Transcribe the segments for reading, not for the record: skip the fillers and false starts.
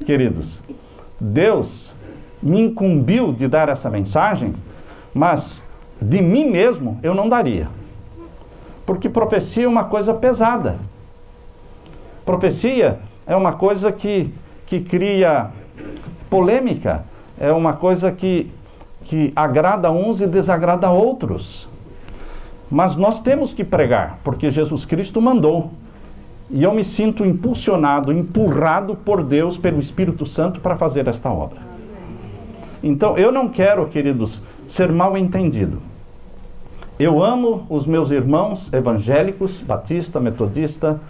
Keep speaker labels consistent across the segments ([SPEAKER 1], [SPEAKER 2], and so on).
[SPEAKER 1] queridos, Deus me incumbiu de dar essa mensagem, mas de mim mesmo eu não daria. Porque profecia é uma coisa pesada. Profecia é uma coisa que cria polêmica, é uma coisa que agrada uns e desagrada a outros. Mas nós temos que pregar, porque Jesus Cristo mandou. E eu me sinto impulsionado, empurrado por Deus, pelo Espírito Santo, para fazer esta obra. Então, eu não quero, queridos, ser mal entendido. Eu amo os meus irmãos evangélicos, batista, metodista,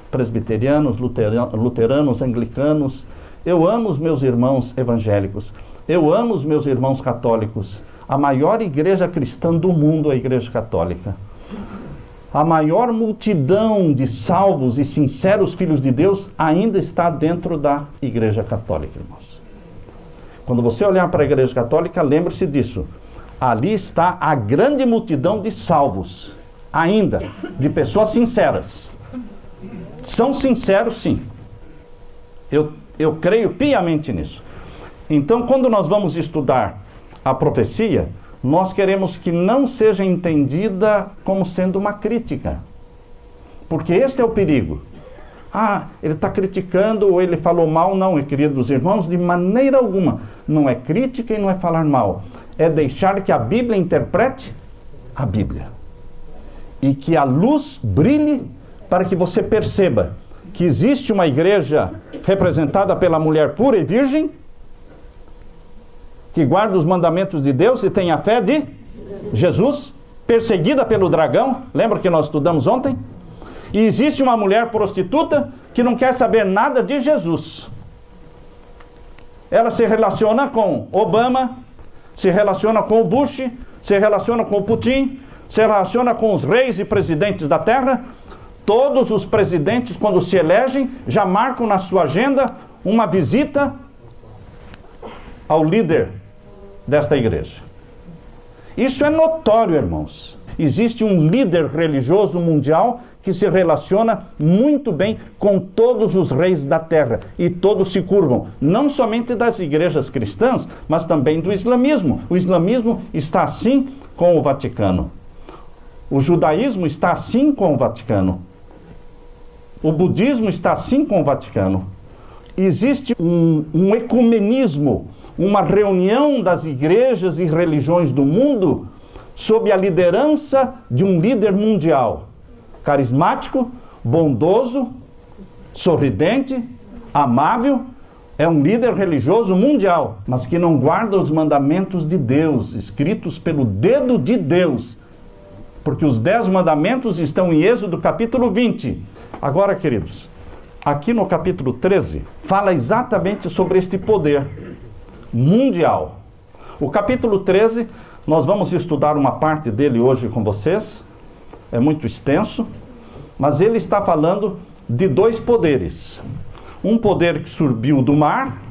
[SPEAKER 1] presbiterianos, luteranos, anglicanos. Eu amo os meus irmãos evangélicos. Eu amo os meus irmãos católicos. A maior igreja cristã do mundo é a Igreja Católica. A maior multidão de salvos e sinceros filhos de Deus ainda está dentro da Igreja Católica, irmãos. Quando você olhar para a Igreja Católica, lembre-se disso. Ali está a grande multidão de salvos, ainda, de pessoas sinceras. São sinceros, sim. Eu creio piamente nisso. Então, quando nós vamos estudar a profecia, nós queremos que não seja entendida como sendo uma crítica. Porque este é o perigo. Ele está criticando ou ele falou mal. Não, queridos irmãos, de maneira alguma. Não é crítica e não é falar mal. É deixar que a Bíblia interprete a Bíblia. E que a luz brilhe para que você perceba que existe uma igreja representada pela mulher pura e virgem, que guarda os mandamentos de Deus e tem a fé de Jesus, perseguida pelo dragão, lembra que nós estudamos ontem? E existe uma mulher prostituta que não quer saber nada de Jesus. Ela se relaciona com Obama, se relaciona com o Bush, se relaciona com o Putin, se relaciona com os reis e presidentes da terra. Todos os presidentes, quando se elegem, já marcam na sua agenda uma visita ao líder desta igreja. Isso é notório, irmãos. Existe um líder religioso mundial que se relaciona muito bem com todos os reis da terra. E todos se curvam, não somente das igrejas cristãs, mas também do islamismo. O islamismo está assim com o Vaticano. O judaísmo está assim com o Vaticano. O budismo está assim com o Vaticano. Existe um ecumenismo, uma reunião das igrejas e religiões do mundo sob a liderança de um líder mundial, carismático, bondoso, sorridente, amável. É um líder religioso mundial, mas que não guarda os mandamentos de Deus, escritos pelo dedo de Deus, porque os 10 mandamentos estão em Êxodo capítulo 20. Agora, queridos, aqui no capítulo 13, fala exatamente sobre este poder mundial. O capítulo 13, nós vamos estudar uma parte dele hoje com vocês. É muito extenso, mas ele está falando de 2 poderes. Um poder que subiu do mar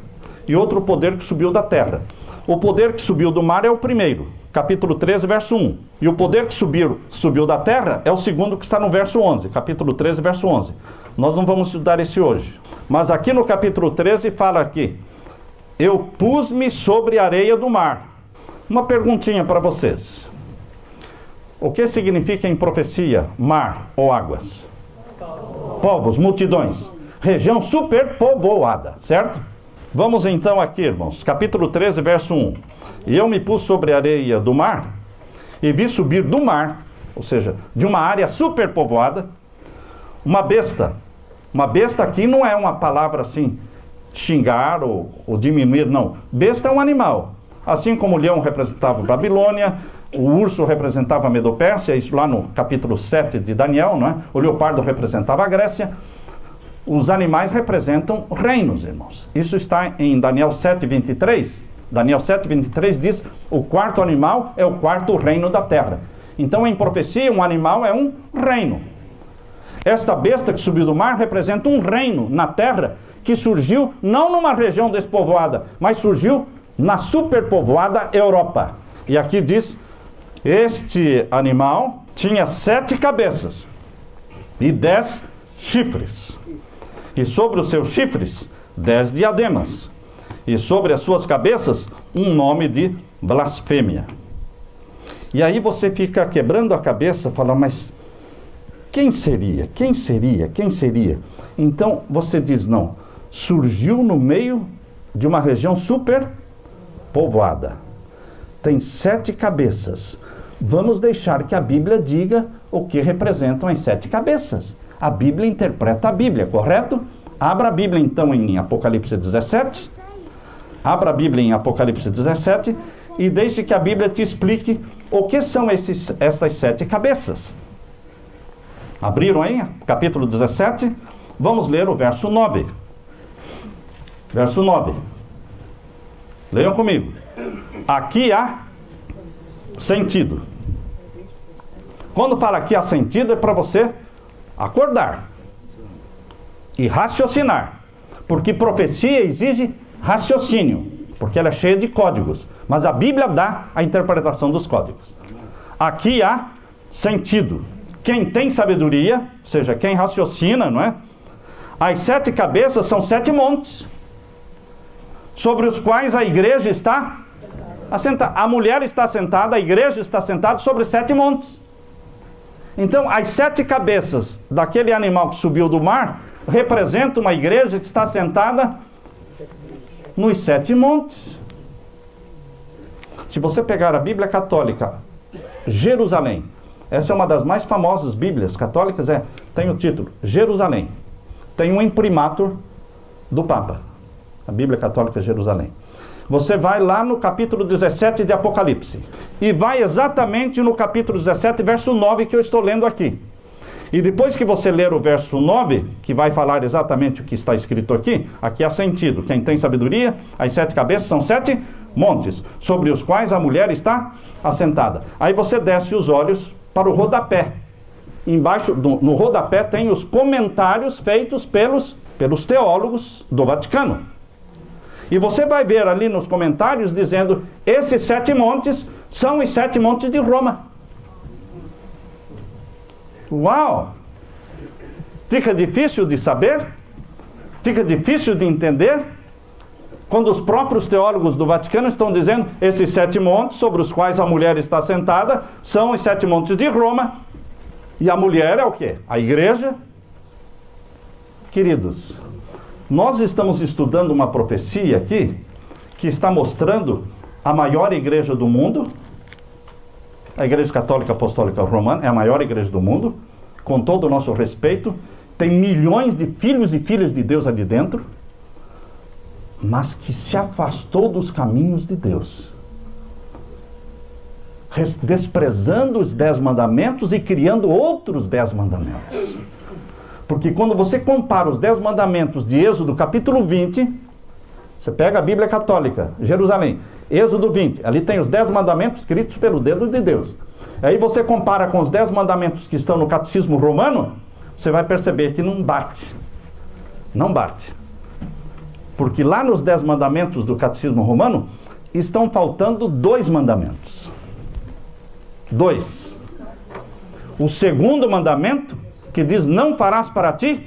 [SPEAKER 1] e outro poder que subiu da terra. O poder que subiu do mar é o primeiro, capítulo 13, verso 1. E o poder que subiu da terra é o segundo, que está no verso 11, capítulo 13, verso 11. Nós não vamos estudar esse hoje. Mas aqui no capítulo 13 fala aqui: eu pus-me sobre a areia do mar. Uma perguntinha para vocês. O que significa em profecia mar ou águas? Povos, multidões. Região superpovoada, certo? Vamos então aqui, irmãos. Capítulo 13, verso 1. E eu me pus sobre a areia do mar e vi subir do mar, ou seja, de uma área superpovoada, uma besta. Uma besta aqui não é uma palavra assim, xingar ou diminuir, não. Besta é um animal. Assim como o leão representava a Babilônia, o urso representava a Medopérsia, isso lá no capítulo 7 de Daniel, não é? O leopardo representava a Grécia. Os animais representam reinos, irmãos. Isso está em Daniel 7, 23. Daniel 7, 23 diz: o quarto animal é o quarto reino da terra. Então, em profecia, um animal é um reino. Esta besta que subiu do mar representa um reino na terra que surgiu não numa região despovoada, mas surgiu na superpovoada Europa. E aqui diz: este animal tinha 7 cabeças e 10 chifres. E sobre os seus chifres, 10 diademas, e sobre as suas cabeças um nome de blasfêmia. E aí você fica quebrando a cabeça, falando, mas quem seria? Quem seria? Quem seria? Então você diz, não, surgiu no meio de uma região super povoada. Tem 7 cabeças. Vamos deixar que a Bíblia diga o que representam as 7 cabeças. A Bíblia interpreta a Bíblia, correto? Abra a Bíblia então em Apocalipse 17. Abra a Bíblia em Apocalipse 17 e deixe que a Bíblia te explique o que são essas 7 cabeças. Abriram aí? Capítulo 17. Vamos ler o verso 9. Verso 9. Leiam comigo. Aqui há sentido. Quando fala aqui há sentido, é para você acordar e raciocinar. Porque profecia exige raciocínio, porque ela é cheia de códigos. Mas a Bíblia dá a interpretação dos códigos. Aqui há sentido. Quem tem sabedoria, ou seja, quem raciocina, não é? As 7 cabeças são 7 montes, sobre os quais a igreja está assentada. A mulher está sentada, a igreja está sentada sobre 7 montes. Então, as 7 cabeças daquele animal que subiu do mar representam uma igreja que está sentada nos 7 montes. Se você pegar a Bíblia Católica, Jerusalém, essa é uma das mais famosas Bíblias católicas, tem o título Jerusalém. Tem um imprimatur do Papa, a Bíblia Católica Jerusalém. Você vai lá no capítulo 17 de Apocalipse e vai exatamente no capítulo 17, verso 9, que eu estou lendo aqui. E depois que você ler o verso 9, que vai falar exatamente o que está escrito aqui, aqui há sentido. Quem tem sabedoria, as 7 cabeças são 7 montes, sobre os quais a mulher está assentada. Aí você desce os olhos para o rodapé. Embaixo, no rodapé, tem os comentários feitos pelos teólogos do Vaticano. E você vai ver ali nos comentários dizendo, esses 7 montes são os 7 montes de Roma. Uau! Fica difícil de saber? Fica difícil de entender? Quando os próprios teólogos do Vaticano estão dizendo, esses 7 montes sobre os quais a mulher está sentada são os 7 montes de Roma. E a mulher é o quê? A igreja. Queridos, nós estamos estudando uma profecia aqui, que está mostrando a maior igreja do mundo. A Igreja Católica Apostólica Romana é a maior igreja do mundo, com todo o nosso respeito. Tem milhões de filhos e filhas de Deus ali dentro, mas que se afastou dos caminhos de Deus, desprezando os 10 mandamentos e criando outros 10 mandamentos. Porque quando você compara os 10 mandamentos de Êxodo capítulo 20, você pega a Bíblia Católica, Jerusalém, Êxodo 20, ali tem os 10 mandamentos escritos pelo dedo de Deus. Aí você compara com os 10 mandamentos que estão no Catecismo Romano, você vai perceber que não bate. Não bate. Porque lá nos 10 mandamentos do Catecismo Romano, estão faltando 2 mandamentos. 2. O segundo mandamento, que diz, não farás para ti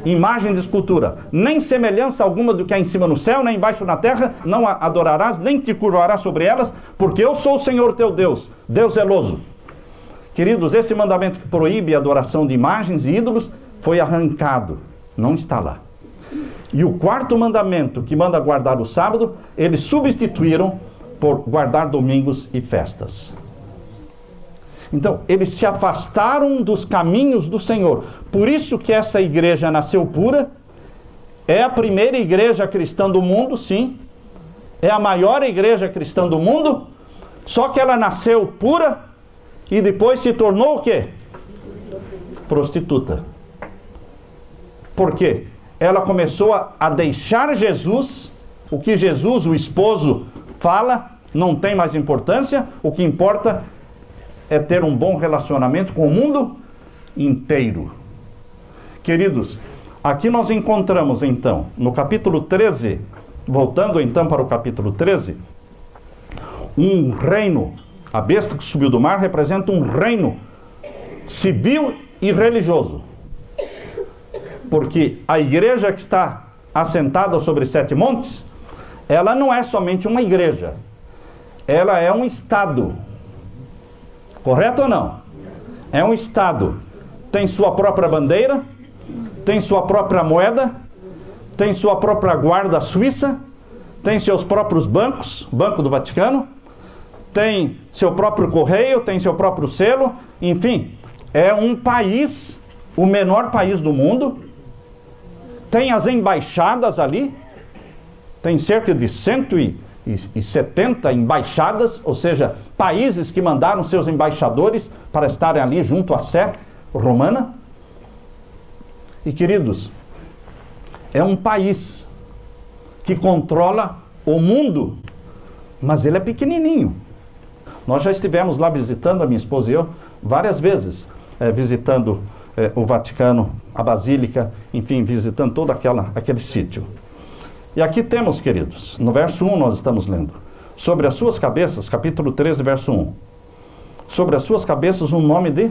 [SPEAKER 1] imagem de escultura, nem semelhança alguma do que há em cima no céu, nem embaixo na terra, não a adorarás, nem te curvarás sobre elas, porque eu sou o Senhor teu Deus, Deus zeloso. Queridos, esse mandamento que proíbe a adoração de imagens e ídolos, foi arrancado, não está lá. E o 4º mandamento, que manda guardar o sábado, eles substituíram por guardar domingos e festas. Então, eles se afastaram dos caminhos do Senhor. Por isso que essa igreja nasceu pura. É a primeira igreja cristã do mundo, sim. É a maior igreja cristã do mundo. Só que ela nasceu pura e depois se tornou o quê? Prostituta. Por quê? Ela começou a deixar Jesus. O que Jesus, o esposo, fala não tem mais importância. O que importa é ter um bom relacionamento com o mundo inteiro. Queridos, aqui nós encontramos então, no capítulo 13, voltando então para o capítulo 13, um reino. A besta que subiu do mar representa um reino civil e religioso. Porque a igreja que está assentada sobre 7 montes, ela não é somente uma igreja, ela é um estado. Correto ou não? É um estado. Tem sua própria bandeira, tem sua própria moeda, tem sua própria guarda suíça, tem seus próprios bancos, Banco do Vaticano, tem seu próprio correio, tem seu próprio selo, enfim, é um país, o menor país do mundo, tem as embaixadas ali, tem cerca de 170 embaixadas, ou seja, países que mandaram seus embaixadores para estarem ali junto à Sé romana. E queridos, é um país que controla o mundo, mas ele é pequenininho. Nós já estivemos lá visitando, a minha esposa e eu, várias vezes, visitando o Vaticano, a Basílica, enfim, visitando todo aquele sítio. E aqui temos, queridos, no verso 1 nós estamos lendo, sobre as suas cabeças, capítulo 13, verso 1, sobre as suas cabeças um nome de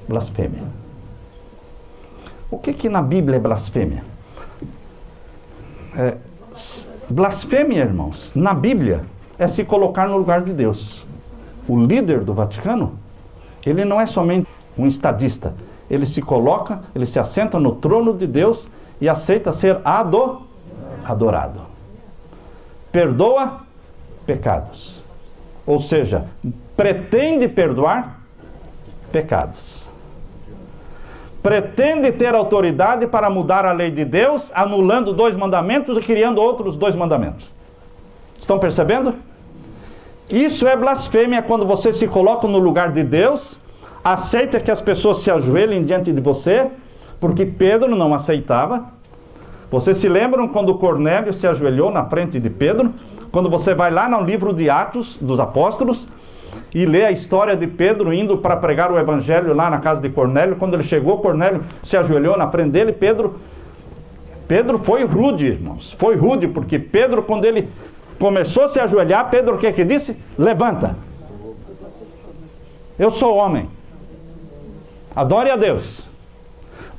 [SPEAKER 1] blasfêmia. O que na Bíblia é blasfêmia? Blasfêmia, irmãos, na Bíblia é se colocar no lugar de Deus. O líder do Vaticano, ele não é somente um estadista, ele se coloca, ele se assenta no trono de Deus e aceita ser adorado. Perdoa pecados, ou seja, pretende perdoar pecados. Pretende ter autoridade para mudar a lei de Deus, anulando 2 mandamentos e criando outros 2 mandamentos. Estão percebendo? Isso é blasfêmia, quando você se coloca no lugar de Deus, aceita que as pessoas se ajoelhem diante de você, porque Pedro não aceitava. Vocês se lembram quando Cornélio se ajoelhou na frente de Pedro? Quando você vai lá no livro de Atos dos Apóstolos e lê a história de Pedro indo para pregar o evangelho lá na casa de Cornélio, quando ele chegou, Cornélio se ajoelhou na frente dele. Pedro foi rude, irmãos, foi rude, porque Pedro, quando ele começou a se ajoelhar, Pedro o que disse? Levanta, eu sou homem, adore a Deus.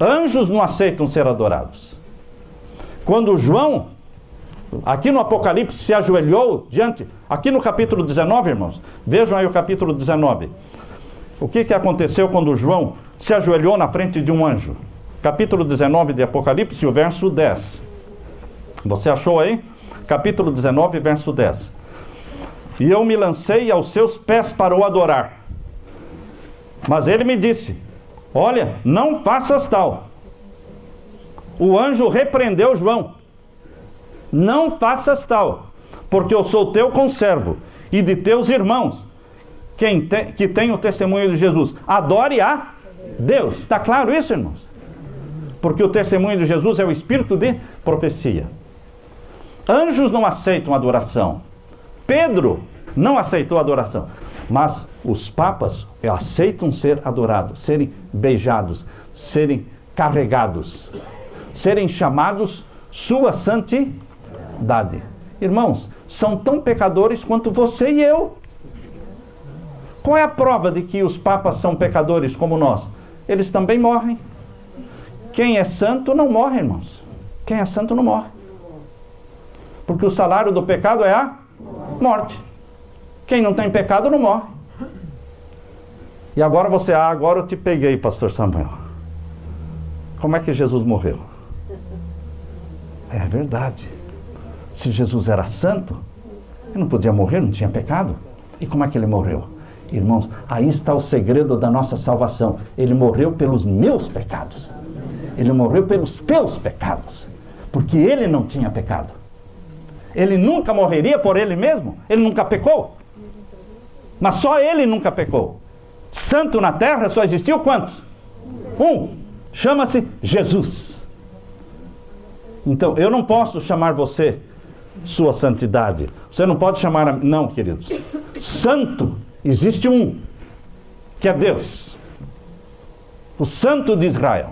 [SPEAKER 1] Anjos não aceitam ser adorados. Quando João, aqui no Apocalipse, se ajoelhou diante, aqui no capítulo 19, irmãos, vejam aí o capítulo 19. O que aconteceu quando João se ajoelhou na frente de um anjo? Capítulo 19 de Apocalipse, o verso 10. Você achou aí? Capítulo 19, verso 10. E eu me lancei aos seus pés para o adorar. Mas ele me disse: olha, não faças tal. O anjo repreendeu João: não faças tal, porque eu sou teu conservo e de teus irmãos, que tem o testemunho de Jesus. Adore a Deus. Está claro isso, irmãos? Porque o testemunho de Jesus é o espírito de profecia. Anjos não aceitam adoração. Pedro não aceitou adoração. Mas os papas aceitam ser adorados, serem beijados, serem carregados, serem chamados sua santidade. Irmãos, são tão pecadores quanto você e eu. Qual é a prova de que os papas são pecadores como nós? Eles também morrem. Quem é santo não morre, irmãos. Quem é santo não morre. Porque o salário do pecado é a morte. Quem não tem pecado não morre. E agora você, agora eu te peguei, pastor Samuel. Como é que Jesus morreu? É verdade. Se Jesus era santo, ele não podia morrer, não tinha pecado. E como é que ele morreu? Irmãos, aí está o segredo da nossa salvação. Ele morreu pelos meus pecados. Ele morreu pelos teus pecados. Porque ele não tinha pecado. Ele nunca morreria por ele mesmo. Ele nunca pecou. Mas só ele nunca pecou. Santo na terra só existiu quantos? Um. Chama-se Jesus. Então, eu não posso chamar você sua santidade. Você não pode chamar... Não, queridos. Santo, existe um, que é Deus. O Santo de Israel.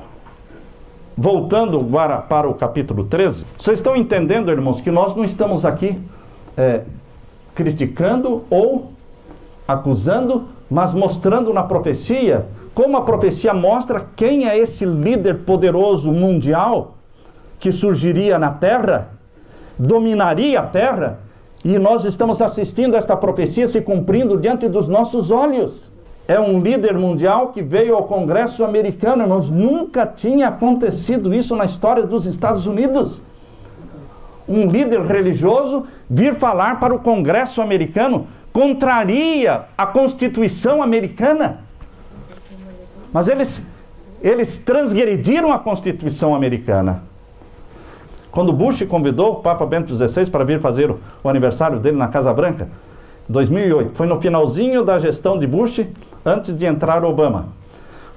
[SPEAKER 1] Voltando para o capítulo 13. Vocês estão entendendo, irmãos, que nós não estamos aqui criticando ou acusando, mas mostrando na profecia, como a profecia mostra quem é esse líder poderoso mundial que surgiria na terra, dominaria a terra, e nós estamos assistindo esta profecia se cumprindo diante dos nossos olhos. É um líder mundial que veio ao Congresso americano, irmãos. Nunca tinha acontecido isso na história dos Estados Unidos. Um líder religioso vir falar para o Congresso americano contraria a Constituição americana. Mas eles transgrediram a Constituição americana. Quando Bush convidou o Papa Bento XVI para vir fazer o aniversário dele na Casa Branca, 2008, foi no finalzinho da gestão de Bush, antes de entrar Obama.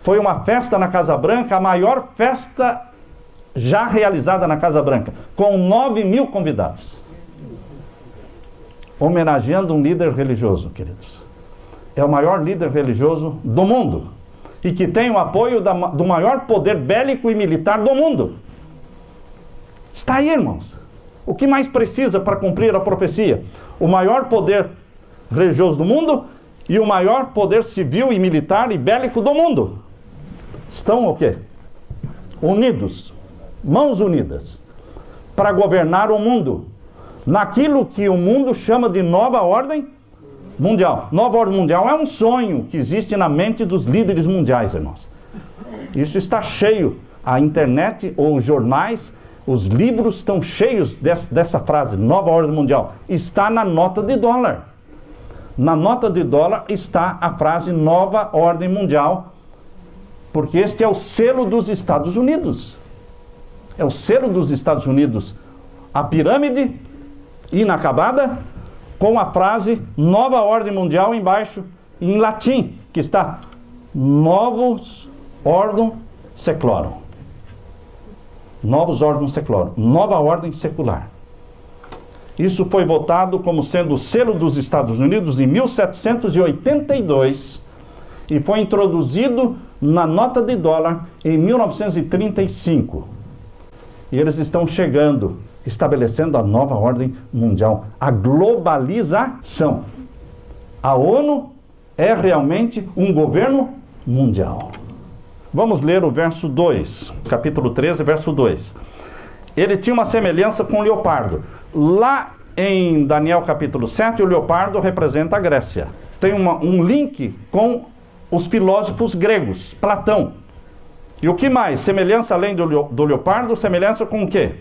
[SPEAKER 1] Foi uma festa na Casa Branca, a maior festa já realizada na Casa Branca, com 9.000 convidados. Homenageando um líder religioso, queridos. É o maior líder religioso do mundo. E que tem o apoio do maior poder bélico e militar do mundo. Está aí, irmãos. O que mais precisa para cumprir a profecia? O maior poder religioso do mundo e o maior poder civil e militar e bélico do mundo. Estão o quê? Unidos, mãos unidas, para governar o mundo, naquilo que o mundo chama de nova ordem mundial. Nova ordem mundial é um sonho que existe na mente dos líderes mundiais, irmãos. Isso está cheio. A internet, ou os jornais, os livros estão cheios dessa frase, nova ordem mundial. Está na nota de dólar. Na nota de dólar está a frase nova ordem mundial, porque este é o selo dos Estados Unidos. É o selo dos Estados Unidos. A pirâmide inacabada, com a frase nova ordem mundial embaixo, em latim, que está novus ordem seclorum. Novos ordem seclorum, nova ordem secular. Isso foi votado como sendo o selo dos Estados Unidos em 1782 e foi introduzido na nota de dólar em 1935. E eles estão chegando, estabelecendo a nova ordem mundial, a globalização. A ONU é realmente um governo mundial. Vamos ler o verso 2, capítulo 13, verso 2. Ele tinha uma semelhança com o leopardo. Lá em Daniel capítulo 7, o leopardo representa a Grécia. Tem um link com os filósofos gregos, Platão. E o que mais? Semelhança além do leopardo, semelhança com o quê?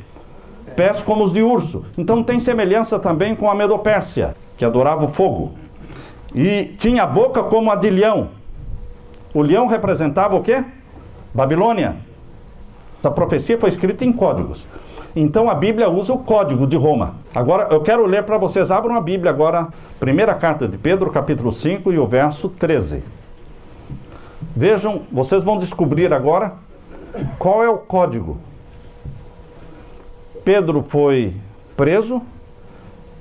[SPEAKER 1] Pés como os de urso. Então tem semelhança também com a Medopérsia, que adorava o fogo. E tinha a boca como a de leão. O leão representava o quê? Babilônia. A profecia foi escrita em códigos. Então a Bíblia usa o código de Roma. Agora eu quero ler para vocês, abram a Bíblia agora, primeira carta de Pedro, capítulo 5 e o verso 13. Vejam, vocês vão descobrir agora qual é o código. Pedro foi preso,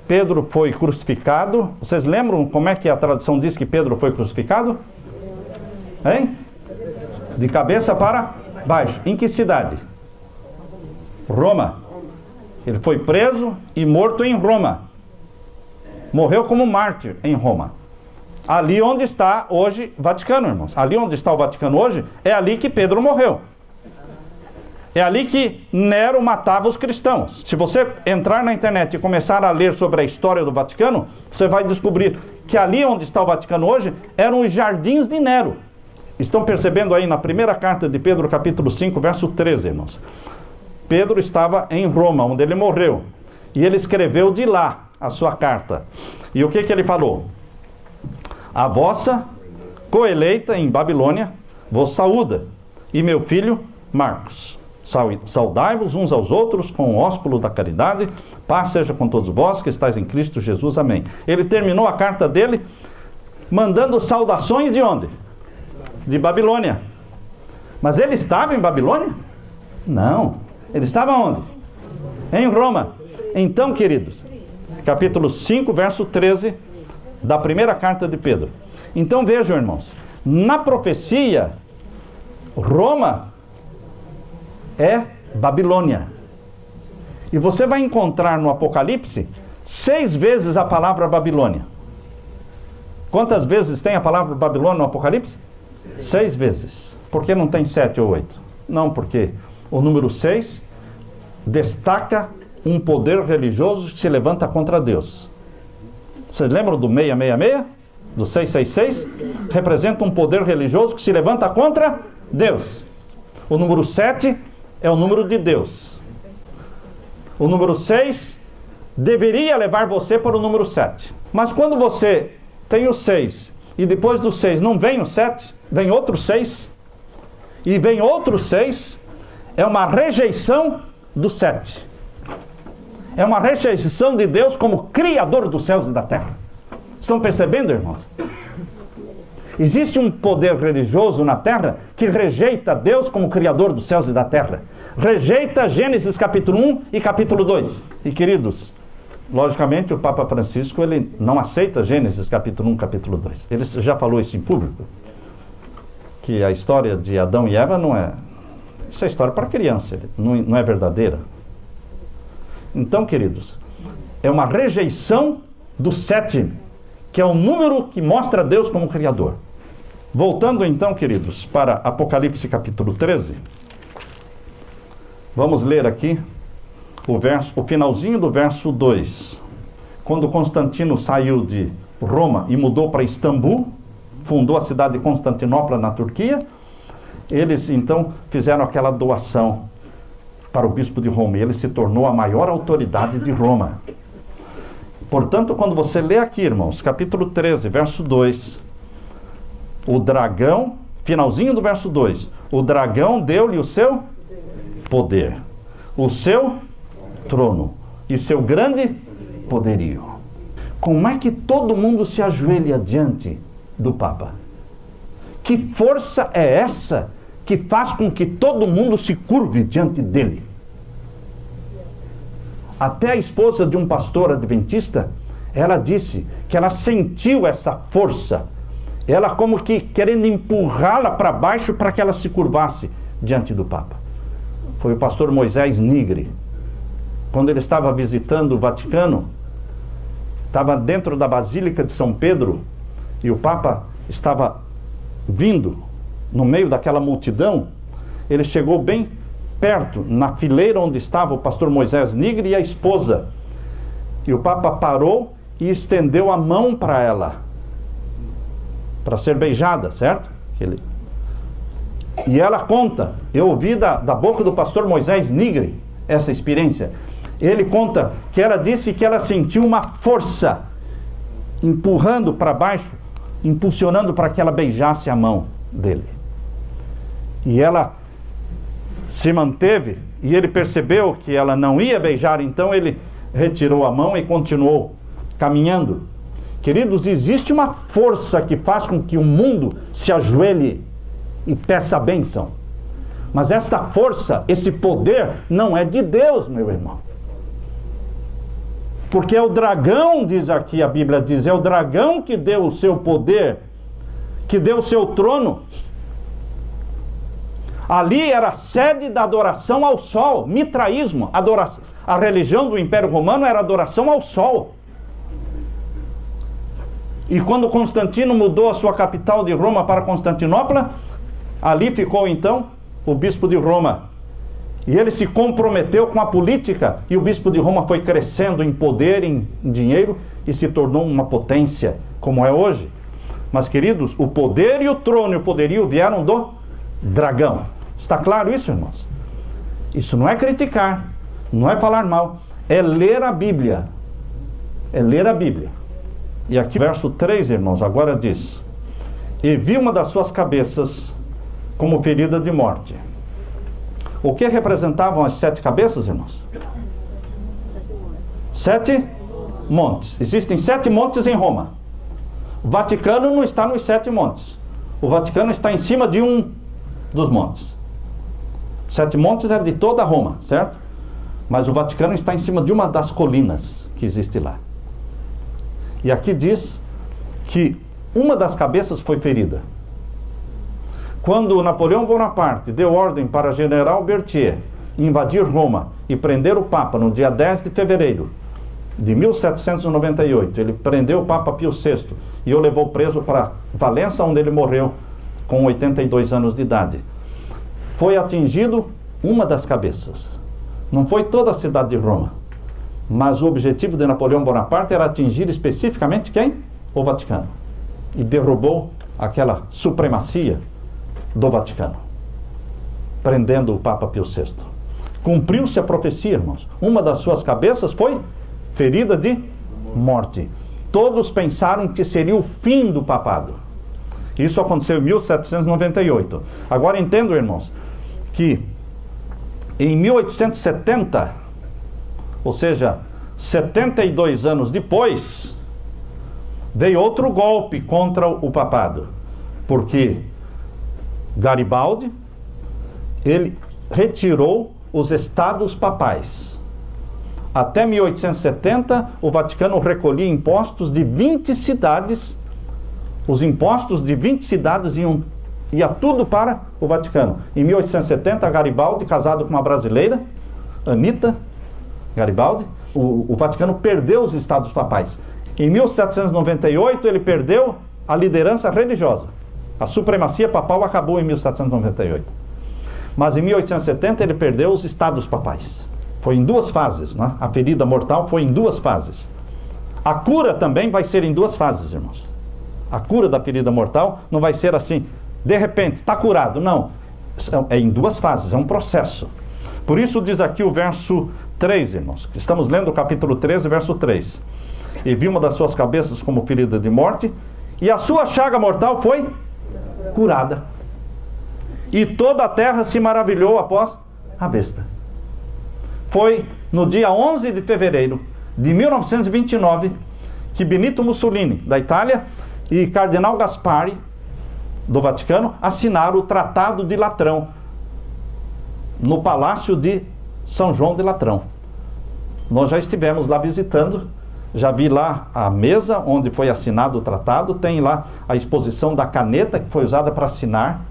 [SPEAKER 1] Pedro foi crucificado. Vocês lembram como é que a tradição diz que Pedro foi crucificado? Hein? De cabeça para baixo. Em que cidade? Roma. Ele foi preso e morto em Roma. Morreu como mártir em Roma. Ali onde está hoje o Vaticano, irmãos. Ali onde está o Vaticano hoje, é ali que Pedro morreu. É ali que Nero matava os cristãos. Se você entrar na internet e começar a ler sobre a história do Vaticano, você vai descobrir que ali onde está o Vaticano hoje, eram os jardins de Nero. Estão percebendo aí na primeira carta de Pedro, capítulo 5, verso 13, irmãos. Pedro estava em Roma, onde ele morreu. E ele escreveu de lá a sua carta. E o que ele falou? A vossa coeleita em Babilônia vos saúda, e meu filho Marcos. Saudai-vos uns aos outros com o ósculo da caridade. Paz seja com todos vós que estáis em Cristo Jesus. Amém. Ele terminou a carta dele mandando saudações de onde? De Babilônia. Mas ele estava em Babilônia? Não. Ele estava onde? Em Roma. Então, queridos, capítulo 5, verso 13 da primeira carta de Pedro. Então vejam, irmãos, na profecia, Roma é Babilônia. E você vai encontrar no Apocalipse 6 vezes a palavra Babilônia. Quantas vezes tem a palavra Babilônia no Apocalipse? 6 vezes. Por que não tem 7 ou 8? Não, porque o número 6 destaca um poder religioso que se levanta contra Deus. Vocês lembram do 666? Do 666? Representa um poder religioso que se levanta contra Deus. O número 7 é o número de Deus. O número 6 deveria levar você para o número 7. Mas quando você tem o 6 e depois do 6 não vem o 7, vem outro 6 e vem outro 6, é uma rejeição do 7. É uma rejeição de Deus como Criador dos céus e da terra. Estão percebendo, irmãos? Existe um poder religioso na terra que rejeita Deus como Criador dos céus e da terra. Rejeita Gênesis capítulo 1 e capítulo 2. E queridos, logicamente o Papa Francisco ele não aceita Gênesis capítulo 1 capítulo 2. Ele já falou isso em público. Que a história de Adão e Eva não é... Isso é história para criança, não é verdadeira. Então, queridos, é uma rejeição do 7, que é o número que mostra Deus como Criador. Voltando então, queridos, para Apocalipse capítulo 13, vamos ler aqui o finalzinho do verso 2. Quando Constantino saiu de Roma e mudou para Istambul, fundou a cidade de Constantinopla na Turquia, eles então fizeram aquela doação para o bispo de Roma, e ele se tornou a maior autoridade de Roma. Portanto, quando você lê aqui, irmãos, capítulo 13, verso 2, o dragão, finalzinho do verso 2, o dragão deu-lhe o seu poder, o seu trono e seu grande poderio. Como é que todo mundo se ajoelha diante do Papa? Que força é essa que faz com que todo mundo se curve diante dele? Até a esposa de um pastor adventista, ela disse que ela sentiu essa força, ela como que querendo empurrá-la para baixo para que ela se curvasse diante do Papa. Foi o pastor Moisés Nigri. Quando ele estava visitando o Vaticano, estava dentro da Basílica de São Pedro, e o Papa estava vindo no meio daquela multidão. Ele chegou bem perto, na fileira onde estava o pastor Moisés Nigri e a esposa. E o Papa parou e estendeu a mão para ela, para ser beijada, certo? E ela conta, eu ouvi da boca do pastor Moisés Nigri essa experiência. Ele conta que ela disse que ela sentiu uma força empurrando para baixo, impulsionando para que ela beijasse a mão dele. E ela se manteve, e ele percebeu que ela não ia beijar, então ele retirou a mão e continuou caminhando. Queridos, existe uma força que faz com que o mundo se ajoelhe e peça a bênção. Mas esta força, esse poder, não é de Deus, meu irmão. Porque é o dragão, diz aqui, a Bíblia diz, é o dragão que deu o seu poder, que deu o seu trono. Ali era a sede da adoração ao sol, mitraísmo. A religião do Império Romano era adoração ao sol. E quando Constantino mudou a sua capital de Roma para Constantinopla, ali ficou então o bispo de Roma. E ele se comprometeu com a política, e o bispo de Roma foi crescendo em poder, em dinheiro, e se tornou uma potência, como é hoje. Mas, queridos, o poder e o trono e o poderio vieram do dragão. Está claro isso, irmãos? Isso não é criticar, não é falar mal, é ler a Bíblia. É ler a Bíblia. E aqui, verso 3, irmãos, agora diz: e vi uma das suas cabeças como ferida de morte. O que representavam as 7 cabeças, irmãos? 7 montes. Existem 7 montes em Roma. O Vaticano não está nos 7 montes. O Vaticano está em cima de um dos montes. 7 montes é de toda Roma, certo? Mas o Vaticano está em cima de uma das colinas que existe lá. E aqui diz que uma das cabeças foi ferida. Quando Napoleão Bonaparte deu ordem para General Berthier invadir Roma e prender o Papa no dia 10 de fevereiro de 1798, ele prendeu o Papa Pio VI e o levou preso para Valença, onde ele morreu com 82 anos de idade. Foi atingido uma das cabeças. Não foi toda a cidade de Roma. Mas o objetivo de Napoleão Bonaparte era atingir especificamente quem? O Vaticano. E derrubou aquela supremacia do Vaticano, prendendo o Papa Pio VI. Cumpriu-se a profecia, irmãos. Uma das suas cabeças foi ferida de morte. Todos pensaram que seria o fim do papado. Isso aconteceu em 1798. Agora entendo, irmãos, que em 1870, ou seja, 72 anos depois, veio outro golpe contra o papado, porque Garibaldi, ele retirou os estados papais. Até 1870, o Vaticano recolhia impostos de 20 cidades. Os impostos de 20 cidades ia tudo para o Vaticano. Em 1870, Garibaldi, casado com uma brasileira, Anita Garibaldi, o Vaticano perdeu os estados papais. Em 1798, ele perdeu a liderança religiosa. A supremacia papal acabou em 1798. Mas em 1870, ele perdeu os estados papais. Foi em duas fases, né? A ferida mortal foi em duas fases. A cura também vai ser em duas fases, irmãos. A cura da ferida mortal não vai ser assim, de repente, está curado. Não, é em duas fases, é um processo. Por isso diz aqui o verso 3, irmãos. Estamos lendo o capítulo 13, verso 3. E viu uma das suas cabeças como ferida de morte, e a sua chaga mortal foi curada. E toda a terra se maravilhou após a besta. Foi no dia 11 de fevereiro de 1929 que Benito Mussolini, da Itália, e Cardeal Gaspari, do Vaticano, assinaram o Tratado de Latrão, no Palácio de São João de Latrão. Nós já estivemos lá visitando, já vi lá a mesa onde foi assinado o tratado, tem lá a exposição da caneta que foi usada para assinar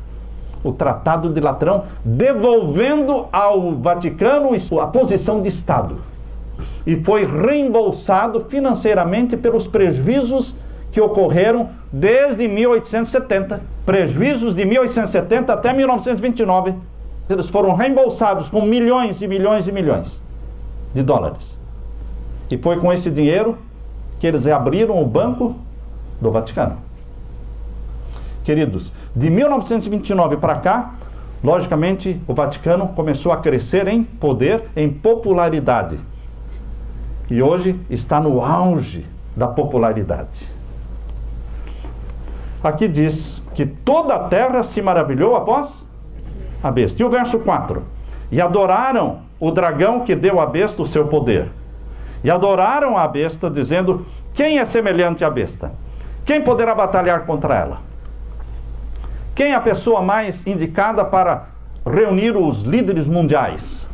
[SPEAKER 1] o Tratado de Latrão, devolvendo ao Vaticano a posição de Estado. E foi reembolsado financeiramente pelos prejuízos que ocorreram desde 1870. Prejuízos de 1870 até 1929. Eles foram reembolsados com milhões e milhões e milhões de dólares. E foi com esse dinheiro que eles abriram o Banco do Vaticano. Queridos, de 1929 para cá, logicamente, o Vaticano começou a crescer em poder, em popularidade. E hoje está no auge da popularidade. Aqui diz que toda a terra se maravilhou após a besta. E o verso 4. E adoraram o dragão que deu à besta o seu poder. E adoraram a besta, dizendo: quem é semelhante à besta? Quem poderá batalhar contra ela? Quem é a pessoa mais indicada para reunir os líderes mundiais?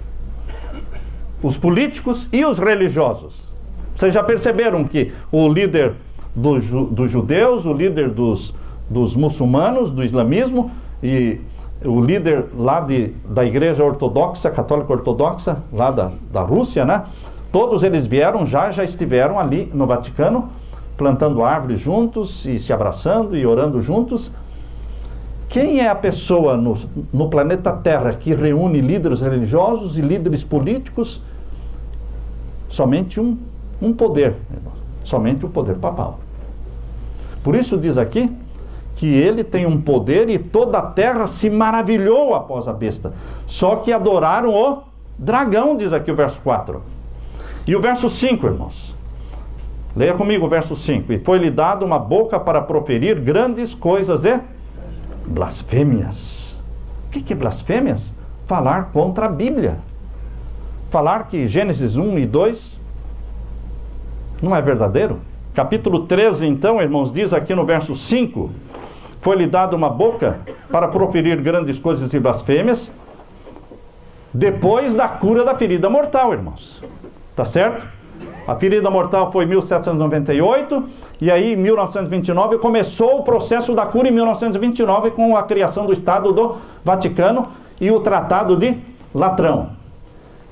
[SPEAKER 1] Os políticos e os religiosos. Vocês já perceberam que o líder dos judeus, o líder dos muçulmanos, do islamismo, e o líder lá da igreja ortodoxa, católica ortodoxa, lá da Rússia, né? Todos eles vieram, já estiveram ali no Vaticano, plantando árvores juntos, e se abraçando e orando juntos. Quem é a pessoa no planeta Terra que reúne líderes religiosos e líderes políticos? Somente um poder, somente o poder papal. Por isso diz aqui que ele tem um poder e toda a terra se maravilhou após a besta. Só que adoraram o dragão, diz aqui o verso 4. E o verso 5, irmãos. Leia comigo o verso 5. E foi-lhe dado uma boca para proferir grandes coisas e blasfêmias. O que é blasfêmias? Falar contra a Bíblia. Falar que Gênesis 1 e 2 não é verdadeiro. Capítulo 13, então, irmãos, diz aqui no verso 5: foi-lhe dado uma boca para proferir grandes coisas e blasfêmias, depois da cura da ferida mortal, irmãos. Tá certo? A ferida mortal foi em 1798, e aí em 1929 começou o processo da cura em 1929 com a criação do Estado do Vaticano e o Tratado de Latrão.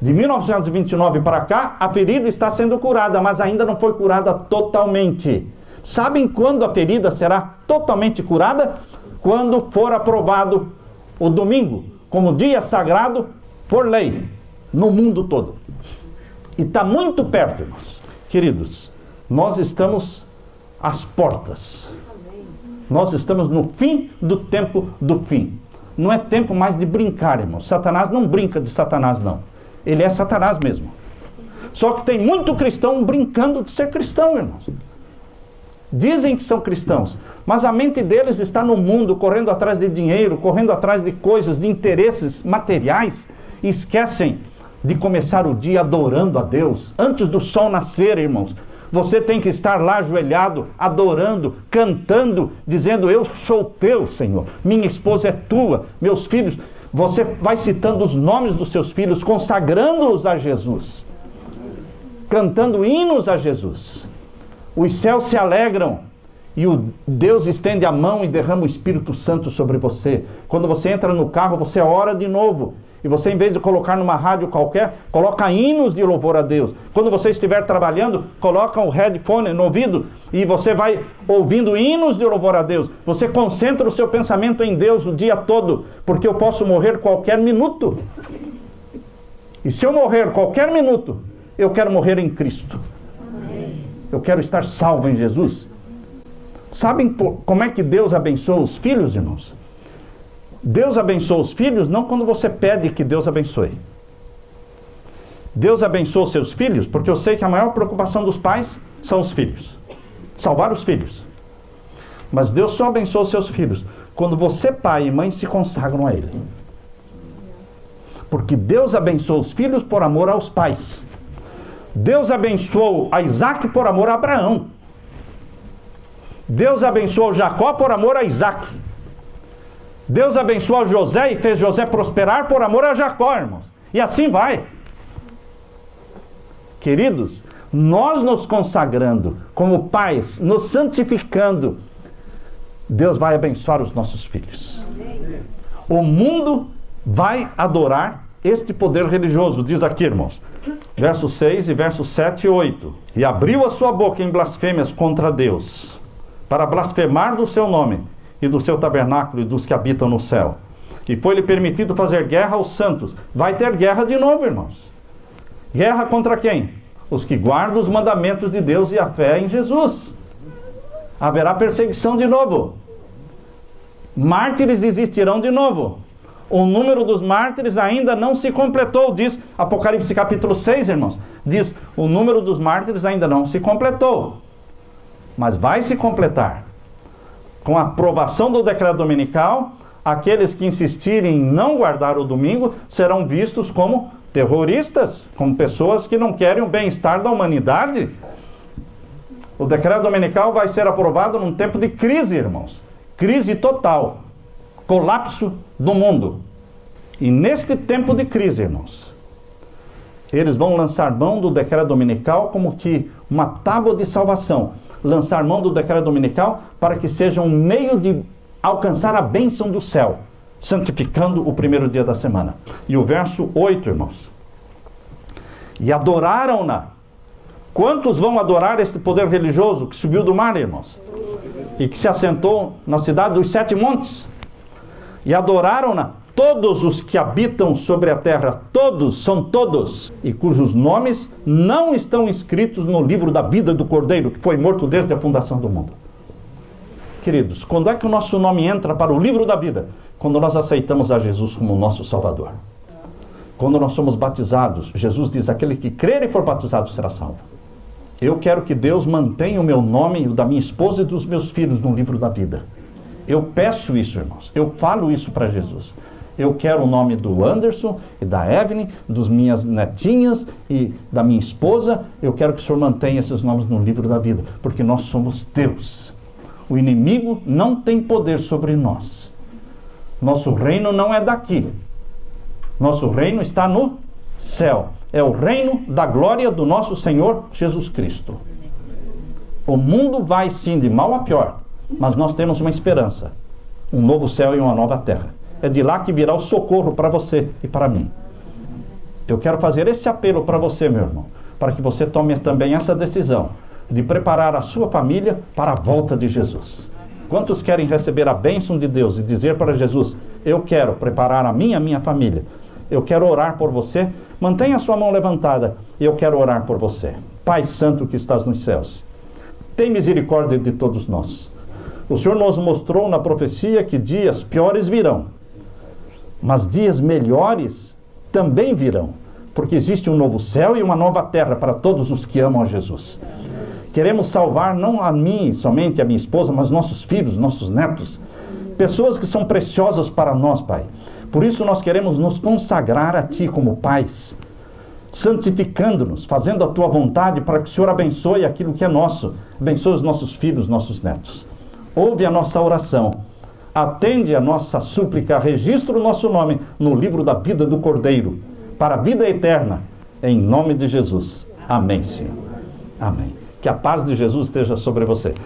[SPEAKER 1] De 1929 para cá, a ferida está sendo curada, mas ainda não foi curada totalmente. Sabem quando a ferida será totalmente curada? Quando for aprovado o domingo como dia sagrado por lei. no mundo todo. E está muito perto, irmãos. Queridos, nós estamos às portas. Nós estamos no fim do tempo do fim. Não é tempo mais de brincar, irmãos. Satanás não brinca de Satanás, não. Ele é Satanás mesmo. Só que tem muito cristão brincando de ser cristão, irmãos. Dizem que são cristãos, mas a mente deles está no mundo, correndo atrás de dinheiro, correndo atrás de coisas, de interesses materiais, e esquecem de começar o dia adorando a Deus. Antes do sol nascer, irmãos, você tem que estar lá ajoelhado, adorando, cantando, dizendo: eu sou teu, Senhor, minha esposa é tua, meus filhos. Você vai citando os nomes dos seus filhos, consagrando-os a Jesus, cantando hinos a Jesus. Os céus se alegram e o Deus estende a mão e derrama o Espírito Santo sobre você. Quando você entra no carro, você ora de novo. E você, em vez de colocar numa rádio qualquer, coloca hinos de louvor a Deus. Quando você estiver trabalhando, coloca um headphone no ouvido e você vai ouvindo hinos de louvor a Deus. Você concentra o seu pensamento em Deus o dia todo, porque eu posso morrer qualquer minuto. E se eu morrer qualquer minuto, eu quero morrer em Cristo. Eu quero estar salvo em Jesus. Sabem como é que Deus abençoa os filhos, irmãos? Deus abençoa os filhos não quando você pede que Deus abençoe. Deus abençoa os seus filhos porque eu sei que a maior preocupação dos pais são os filhos. Salvar os filhos. Mas Deus só abençoa os seus filhos quando você, pai e mãe, se consagram a Ele. Porque Deus abençoa os filhos por amor aos pais. Deus abençoou a Isaac por amor a Abraão. Deus abençoou Jacó por amor a Isaac. Deus abençoou José e fez José prosperar por amor a Jacó, irmãos. E assim vai. Queridos, nós nos consagrando como pais, nos santificando, Deus vai abençoar os nossos filhos. O mundo vai adorar este poder religioso, diz aqui, irmãos. Versos 6 e versos 7 e 8. E abriu a sua boca em blasfêmias contra Deus, para blasfemar do seu nome, e do seu tabernáculo e dos que habitam no céu. E foi-lhe permitido fazer guerra aos santos. Vai ter guerra de novo, irmãos. Guerra contra quem? Os que guardam os mandamentos de Deus e a fé em Jesus. Haverá perseguição de novo. Mártires existirão de novo. O número dos mártires ainda não se completou, diz Apocalipse capítulo 6, irmãos. Diz, o número dos mártires ainda não se completou. Mas vai se completar. Com a aprovação do decreto dominical, aqueles que insistirem em não guardar o domingo serão vistos como terroristas, como pessoas que não querem o bem-estar da humanidade. O decreto dominical vai ser aprovado num tempo de crise, irmãos. Crise total. Colapso do mundo. E neste tempo de crise, irmãos, eles vão lançar mão do decreto dominical como que uma tábua de salvação. Lançar mão do decreto dominical para que seja um meio de alcançar a bênção do céu, santificando o primeiro dia da semana. E o verso 8, irmãos. E adoraram-na. Quantos vão adorar este poder religioso que subiu do mar, irmãos? E que se assentou na cidade dos 7 montes? E adoraram-na todos os que habitam sobre a terra, todos, são todos, e cujos nomes não estão escritos no livro da vida do Cordeiro, que foi morto desde a fundação do mundo. Queridos, quando é que o nosso nome entra para o livro da vida? Quando nós aceitamos a Jesus como nosso Salvador. Quando nós somos batizados, Jesus diz, aquele que crer e for batizado será salvo. Eu quero que Deus mantenha o meu nome e o da minha esposa e dos meus filhos no livro da vida. Eu peço isso, irmãos. Eu falo isso para Jesus. Eu quero o nome do Anderson e da Evelyn, das minhas netinhas e da minha esposa. Eu quero que o Senhor mantenha esses nomes no livro da vida, porque nós somos Deus. O inimigo não tem poder sobre nós. Nosso reino não é daqui. Nosso reino está no céu. É o reino da glória do nosso Senhor Jesus Cristo. O mundo vai sim de mal a pior, mas nós temos uma esperança. Um novo céu e uma nova terra. É de lá que virá o socorro para você e para mim. Eu quero fazer esse apelo para você, meu irmão, para que você tome também essa decisão de preparar a sua família para a volta de Jesus. Quantos querem receber a bênção de Deus e dizer para Jesus, eu quero preparar a minha família, eu quero orar por você, Mantenha a sua mão levantada e eu quero orar por você. Pai Santo que estás nos céus, tem misericórdia de todos nós. O Senhor nos mostrou na profecia que dias piores virão, mas dias melhores também virão, porque existe um novo céu e uma nova terra para todos os que amam a Jesus. Queremos salvar não a mim, somente a minha esposa, mas nossos filhos, nossos netos, pessoas que são preciosas para nós, Pai. Por isso nós queremos nos consagrar a Ti como pais, santificando-nos, fazendo a Tua vontade para que o Senhor abençoe aquilo que é nosso, abençoe os nossos filhos, nossos netos. Ouve a nossa oração, atende a nossa súplica, registra o nosso nome no livro da vida do Cordeiro, para a vida eterna, em nome de Jesus. Amém, Senhor. Amém. Que a paz de Jesus esteja sobre você.